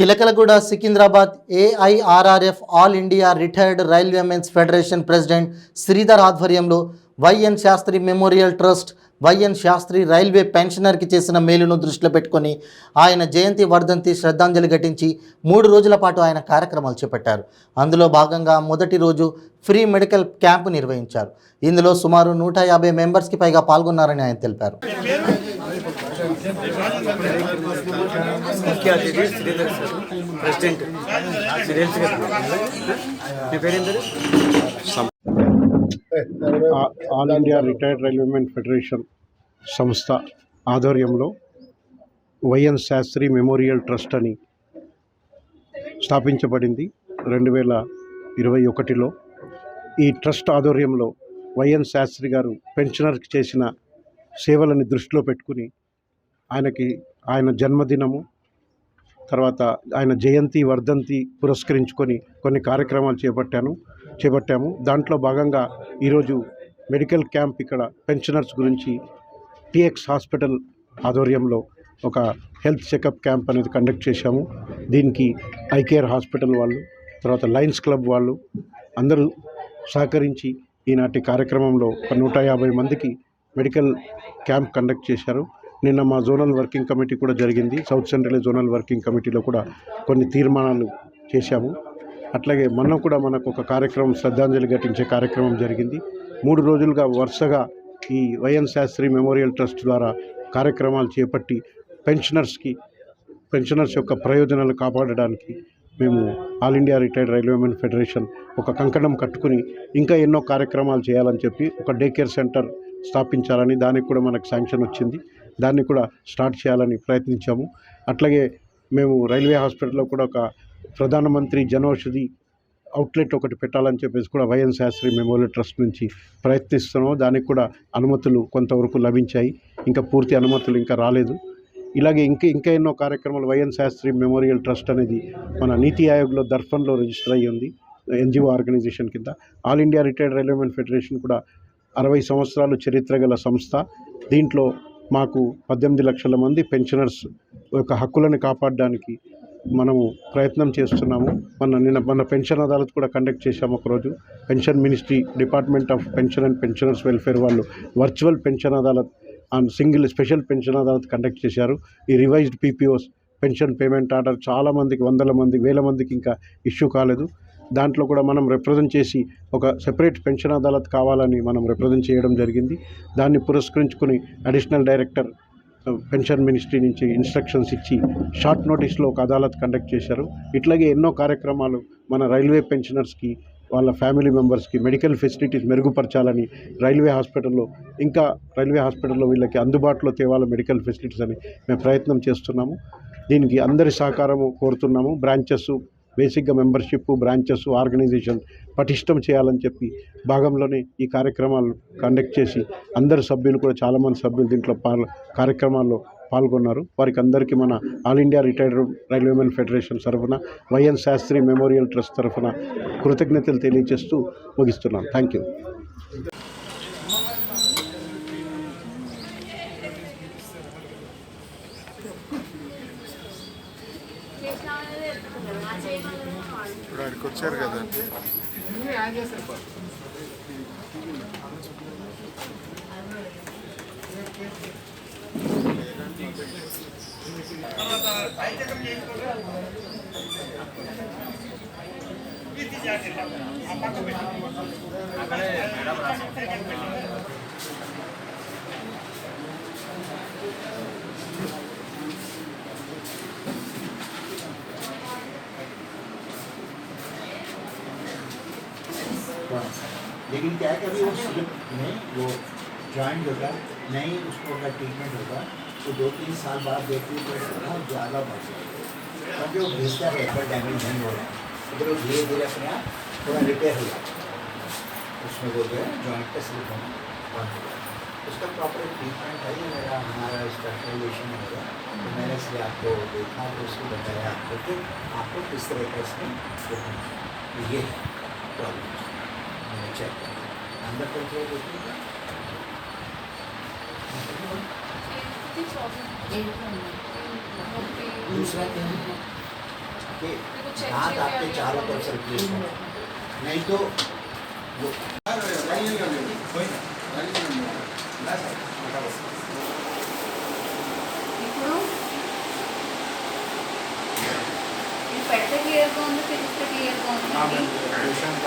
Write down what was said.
Chilkalguda Secunderabad AIRRF all India retired railwaymen's federation president Sridhar ఆధ్వర్యంలో YN Sastri memorial trust YN Sastri railway పెన్షనర్కి చేసిన మేలును దృష్టిలో పెట్టుకొని ఆయన జయంతి వర్ధంతి శ్రద్ధాంజలి ఘటించి 3 రోజుల పాటు ఆయన కార్యక్రమాలు చేపట్టారు. అందులో భాగంగా మొదటి రోజు ఫ్రీ మెడికల్ క్యాంపు నిర్వహించారు. ఇందులో సుమారు 150 మెంబర్స్కి పైగా పాల్గొన్నారని ఆయన తెలిపారు. मुख्य अतिथि Sridhar sir president all India retired railwaymen federation సంస్థ ఆధ్వర్యంలో వైఎన్ శాస్త్రి మెమోరియల్ ట్రస్ట్ అని స్థాపించబడింది 2021లో. ఈ ట్రస్ట్ ఆధ్వర్యంలో వైఎన్ శాస్త్రి గారు పెన్షనర్కి చేసిన సేవలని దృష్టిలో పెట్టుకుని ఆయన జన్మదినము తర్వాత ఆయన జయంతి వర్ధంతి పురస్కరించుకొని కొన్ని కార్యక్రమాలు చేపట్టాము. దాంట్లో భాగంగా ఈరోజు మెడికల్ క్యాంప్ ఇక్కడ పెన్షనర్స్ గురించి టీఎక్స్ హాస్పిటల్ ఆధ్వర్యంలో ఒక హెల్త్ చెకప్ క్యాంప్ అనేది కండక్ట్ చేశాము. దీనికి ఐకేర్ హాస్పిటల్ వాళ్ళు, తర్వాత లయన్స్ క్లబ్ వాళ్ళు అందరూ సహకరించి ఈనాటి కార్యక్రమంలో ఒక 150 మందికి మెడికల్ క్యాంప్ కండక్ట్ చేశారు. నిన్న మా జోనల్ వర్కింగ్ కమిటీ కూడా జరిగింది. సౌత్ సెంట్రల్ జోనల్ వర్కింగ్ కమిటీలో కూడా కొన్ని తీర్మానాలు చేశాము. అట్లాగే మనం కూడా మనకు ఒక కార్యక్రమం శ్రద్ధాంజలి ఘటించే కార్యక్రమం జరిగింది. 3 రోజులుగా వరుసగా ఈ వైఎన్ శాస్త్రి మెమోరియల్ ట్రస్ట్ ద్వారా కార్యక్రమాలు చేపట్టి పెన్షనర్స్ యొక్క ప్రయోజనాలు కాపాడడానికి మేము all India retired railwaymen federation ఒక కంకణం కట్టుకుని ఇంకా ఎన్నో కార్యక్రమాలు చేయాలని చెప్పి ఒక డే కేర్ సెంటర్ స్థాపించాలని, దానికి కూడా మనకు శాంక్షన్ వచ్చింది. దాన్ని కూడా స్టార్ట్ చేయాలని ప్రయత్నించాము. అట్లాగే మేము రైల్వే హాస్పిటల్లో కూడా ఒక ప్రధానమంత్రి జనౌషధి అవుట్లెట్ ఒకటి పెట్టాలని చెప్పేసి కూడా వైఎన్ శాస్త్రి మెమోరియల్ ట్రస్ట్ నుంచి ప్రయత్నిస్తున్నాము. దానికి కూడా అనుమతులు కొంతవరకు లభించాయి, ఇంకా పూర్తి అనుమతులు ఇంకా రాలేదు. ఇలాగే ఇంకా ఎన్నో కార్యక్రమాలు వైఎన్ శాస్త్రి మెమోరియల్ ట్రస్ట్ అనేది మన నీతి ఆయోగ్లో దర్పణ్లో రిజిస్టర్ అయ్యి ఉంది, ఎన్జిఓ ఆర్గనైజేషన్ కింద. All India retired railwaymen federation కూడా 60 సంవత్సరాలు చరిత్ర గల సంస్థ. దీంట్లో మాకు 18 లక్షల మంది పెన్షనర్స్ యొక్క హక్కులను కాపాడడానికి మనము ప్రయత్నం చేస్తున్నాము. మన పెన్షన్ అదాలత్ కూడా కండక్ట్ చేశాము. ఒకరోజు pension ministry, department of pension and pensioners welfare వాళ్ళు virtual pension adalat and special pension adalat conduct చేశారు. ఈ revised PPOs pension payment order చాలామందికి, 100 మంది, 1000 మందికి ఇంకా ఇష్యూ కాలేదు. దాంట్లో కూడా మనం రిప్రజెంట్ చేసి ఒక సెపరేట్ పెన్షన్ అదాలత్ కావాలని మనం రిప్రజెంట్ చేయడం జరిగింది. దాన్ని పురస్కరించుకుని అడిషనల్ డైరెక్టర్ పెన్షన్ మినిస్ట్రీ నుంచి ఇన్స్ట్రక్షన్స్ ఇచ్చి షార్ట్ నోటీస్లో ఒక అదాలత్ కండక్ట్ చేశారు. ఇట్లాగే ఎన్నో కార్యక్రమాలు మన రైల్వే పెన్షనర్స్కి, వాళ్ళ ఫ్యామిలీ మెంబర్స్కి మెడికల్ ఫెసిలిటీస్ మెరుగుపరచాలని రైల్వే హాస్పిటల్లో వీళ్ళకి అందుబాటులో తేవాల మెడికల్ ఫెసిలిటీస్ అని మేము ప్రయత్నం చేస్తున్నాము. దీనికి అందరి సహకారము కోరుతున్నాము. బ్రాంచెస్, బేసిక్గా మెంబర్షిప్, బ్రాంచెస్, ఆర్గనైజేషన్ పటిష్టం చేయాలని చెప్పి భాగంలోనే ఈ కార్యక్రమాలు కండక్ట్ చేసి అందరు సభ్యులు కూడా చాలామంది సభ్యులు దీంట్లో కార్యక్రమాల్లో పాల్గొన్నారు. వారికి అందరికీ మన all India retired railwaymen federation తరఫున, వైఎన్ శాస్త్రి మెమోరియల్ ట్రస్ట్ తరఫున కృతజ్ఞతలు తెలియజేస్తూ ముగిస్తున్నాను. Thank you. ఇప్పుడు ఆడికి వచ్చారు కదా. लेकिन क्या है कि अभी वो स्लिप में वो जॉइंट होगा, नहीं उसको अगर ट्रीटमेंट होगा तो 2-3 साल बाद देखिए तो बहुत ज़्यादा बढ़ जाएगा, क्योंकि वो घिसता है, पर डैमेज नहीं हो रहा है, अगर वो धीरे धीरे अपने आप थोड़ा रिपेयर हो जाता है, उसमें वो जो है जॉइंट का स्लिप होना बंद हो जाता है. उसका प्रॉपर ट्रीटमेंट है. हमारा स्पेशलाइजेशन होगा, तो मैंने इसलिए आपको देखा तो उसको बताया आपको कि आपको किस तरह का इसमें ये है प्रॉब्लम. मैंने चेक किया अंदर कंट्रोल होती है. दूसरा क्या है के दांत आपके चारों तरफ से रिप्लेस होगा, नहीं तो वो ఇప్పుడు ఇది పెద్ద క్లియర్గా ఉంది, పిలిస్తే క్లియర్గా ఉంది. పేషెంట్